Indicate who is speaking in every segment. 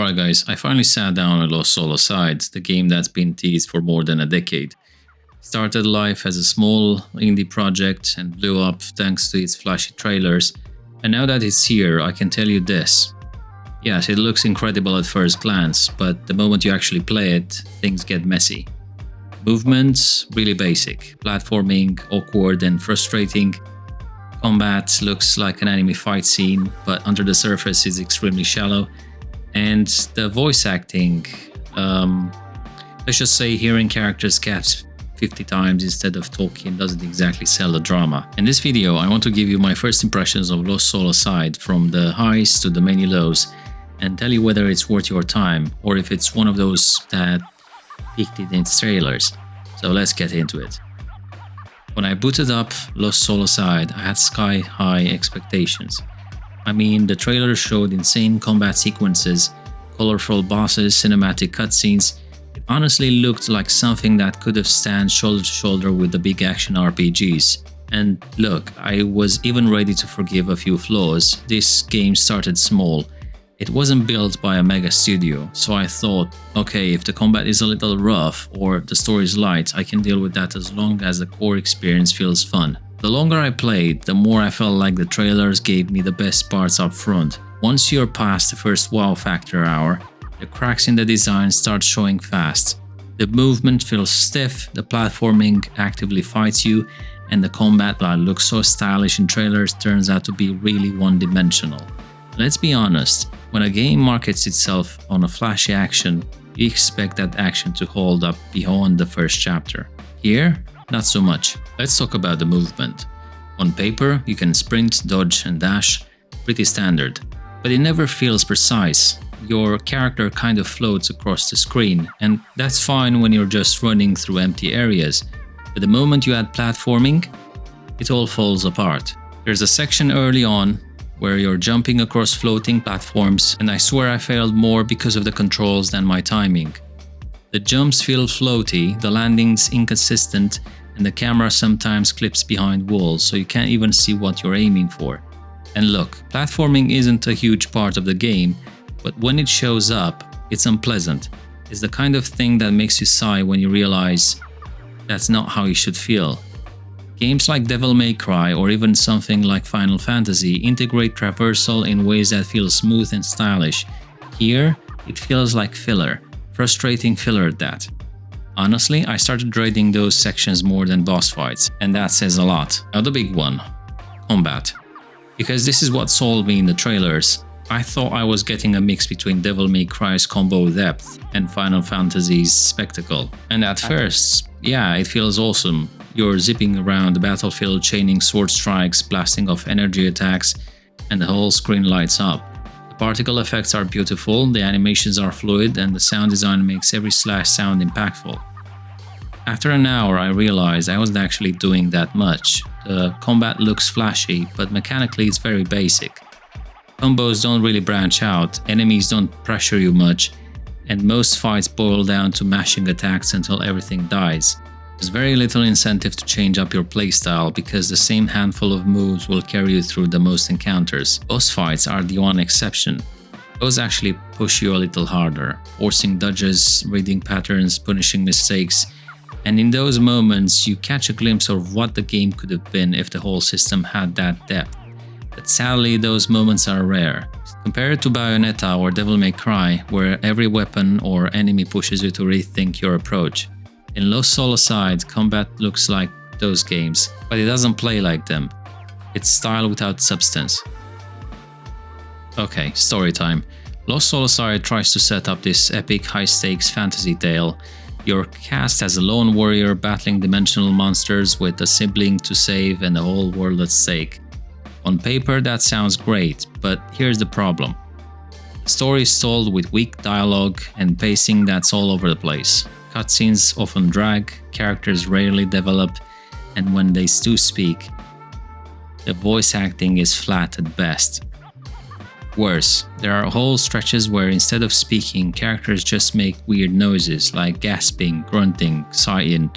Speaker 1: Alright guys, I finally sat down and Lost Soul Aside, the game that's been teased for more than a decade. Started life as a small indie project and blew up thanks to its flashy trailers, and now that it's here, I can tell you this. Yes, it looks incredible at first glance, but the moment you actually play it, things get messy. Movements, really basic. Platforming, awkward and frustrating. Combat looks like an anime fight scene, but under the surface is extremely shallow. And the voice acting, let's just say hearing characters gasp 50 times instead of talking doesn't exactly sell the drama. In this video, I want to give you my first impressions of Lost Soul Aside, from the highs to the many lows, and tell you whether it's worth your time or if it's one of those that peaked in its trailers. So let's get into it. When I booted up Lost Soul Aside, I had sky-high expectations. I mean, the trailer showed insane combat sequences, colorful bosses, cinematic cutscenes. It honestly looked like something that could have stand shoulder to shoulder with the big action RPGs. And look, I was even ready to forgive a few flaws. This game started small. It wasn't built by a mega studio, so I thought, okay, if the combat is a little rough or the story is light, I can deal with that as long as the core experience feels fun. The longer I played, the more I felt like the trailers gave me the best parts up front. Once you're past the first wow factor hour, the cracks in the design start showing fast. The movement feels stiff, the platforming actively fights you, and the combat that looks so stylish in trailers turns out to be really one-dimensional. Let's be honest, when a game markets itself on a flashy action, you expect that action to hold up beyond the first chapter. Here, not so much. Let's talk about the movement. On paper, you can sprint, dodge and dash, pretty standard. But it never feels precise. Your character kind of floats across the screen, and that's fine when you're just running through empty areas. But the moment you add platforming, it all falls apart. There's a section early on where you're jumping across floating platforms, and I swear I failed more because of the controls than my timing. The jumps feel floaty, the landings inconsistent, and the camera sometimes clips behind walls, so you can't even see what you're aiming for. And look, platforming isn't a huge part of the game, but when it shows up, it's unpleasant. It's the kind of thing that makes you sigh when you realize that's not how you should feel. Games like Devil May Cry or even something like Final Fantasy integrate traversal in ways that feel smooth and stylish. Here, it feels like filler. Frustrating filler at that. Honestly, I started dreading those sections more than boss fights, and that says a lot. Now the big one. Combat. Because this is what sold me in the trailers. I thought I was getting a mix between Devil May Cry's combo depth and Final Fantasy's spectacle. And at first, yeah, it feels awesome. You're zipping around the battlefield, chaining sword strikes, blasting off energy attacks, and the whole screen lights up. Particle effects are beautiful, the animations are fluid, and the sound design makes every slash sound impactful. After an hour, I realized I wasn't actually doing that much. The combat looks flashy, but mechanically it's very basic. Combos don't really branch out, enemies don't pressure you much, and most fights boil down to mashing attacks until everything dies. There's very little incentive to change up your playstyle because the same handful of moves will carry you through the most encounters. Boss fights are the one exception. Those actually push you a little harder, forcing dodges, reading patterns, punishing mistakes, and in those moments you catch a glimpse of what the game could have been if the whole system had that depth. But sadly, those moments are rare. Compare it to Bayonetta or Devil May Cry, where every weapon or enemy pushes you to rethink your approach. In Lost Soul Aside, combat looks like those games, but it doesn't play like them. It's style without substance. Okay, story time. Lost Soul Aside tries to set up this epic high-stakes fantasy tale. You're cast as a lone warrior battling dimensional monsters with a sibling to save and the whole world at stake. On paper that sounds great, but here's the problem. The story is told with weak dialogue and pacing that's all over the place. Cutscenes often drag, characters rarely develop, and when they do speak, the voice acting is flat at best. Worse, there are whole stretches where instead of speaking, characters just make weird noises like gasping, grunting, sighing.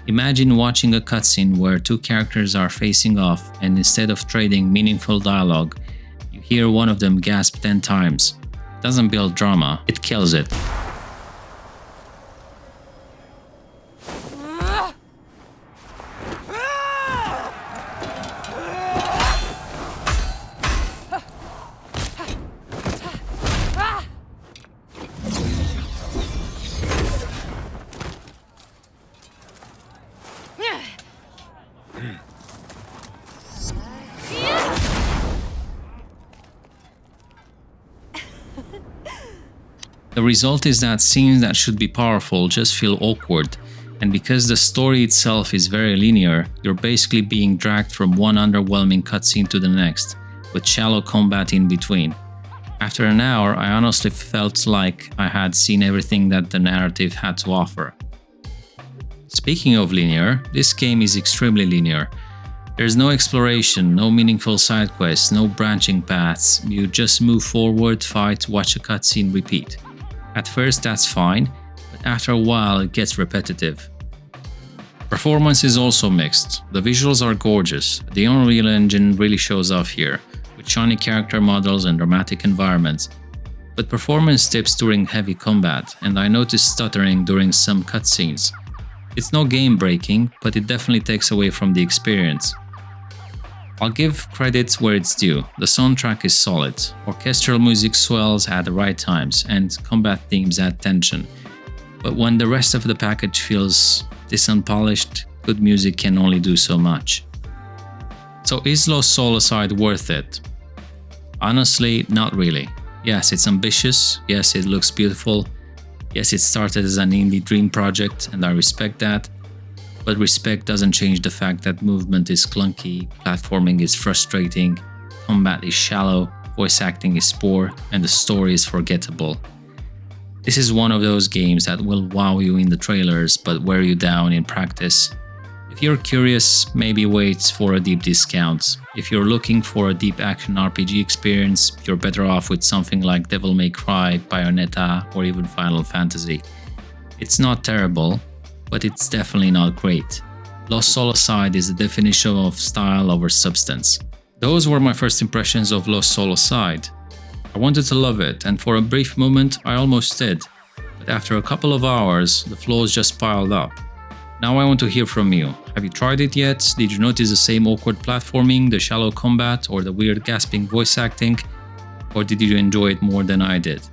Speaker 1: Imagine watching a cutscene where two characters are facing off and instead of trading meaningful dialogue, you hear one of them gasp 10 times. doesn't build drama, it kills it. The result is that scenes that should be powerful just feel awkward, and because the story itself is very linear, you're basically being dragged from one underwhelming cutscene to the next, with shallow combat in between. After an hour, I honestly felt like I had seen everything that the narrative had to offer. Speaking of linear, this game is extremely linear. There's no exploration, no meaningful side quests, no branching paths. You just move forward, fight, watch a cutscene, repeat. At first that's fine, but after a while it gets repetitive. Performance is also mixed. The visuals are gorgeous. The Unreal Engine really shows off here, with shiny character models and dramatic environments. But performance dips during heavy combat, and I noticed stuttering during some cutscenes. It's no game breaking, but it definitely takes away from the experience. I'll give credit where it's due. The soundtrack is solid, orchestral music swells at the right times, and combat themes add tension. But when the rest of the package feels this unpolished, good music can only do so much. So is Lost Soulside worth it? Honestly, not really. Yes, it's ambitious, yes, it looks beautiful, yes, it started as an indie dream project, and I respect that. But respect doesn't change the fact that movement is clunky, platforming is frustrating, combat is shallow, voice acting is poor, and the story is forgettable. This is one of those games that will wow you in the trailers but wear you down in practice. If you're curious, maybe wait for a deep discount. If you're looking for a deep action RPG experience, you're better off with something like Devil May Cry, Bayonetta, or even Final Fantasy. It's not terrible, but it's definitely not great. Lost Soulside is the definition of style over substance. Those were my first impressions of Lost Soulside. I wanted to love it, and for a brief moment I almost did, but after a couple of hours the flaws just piled up. Now I want to hear from you. Have you tried it yet? Did you notice the same awkward platforming, the shallow combat, or the weird gasping voice acting? Or did you enjoy it more than I did?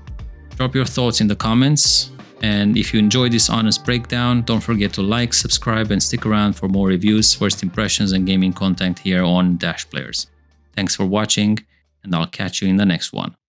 Speaker 1: Drop your thoughts in the comments. And if you enjoyed this honest breakdown, don't forget to like, subscribe, and stick around for more reviews, first impressions, and gaming content here on Dash Players. Thanks for watching, and I'll catch you in the next one.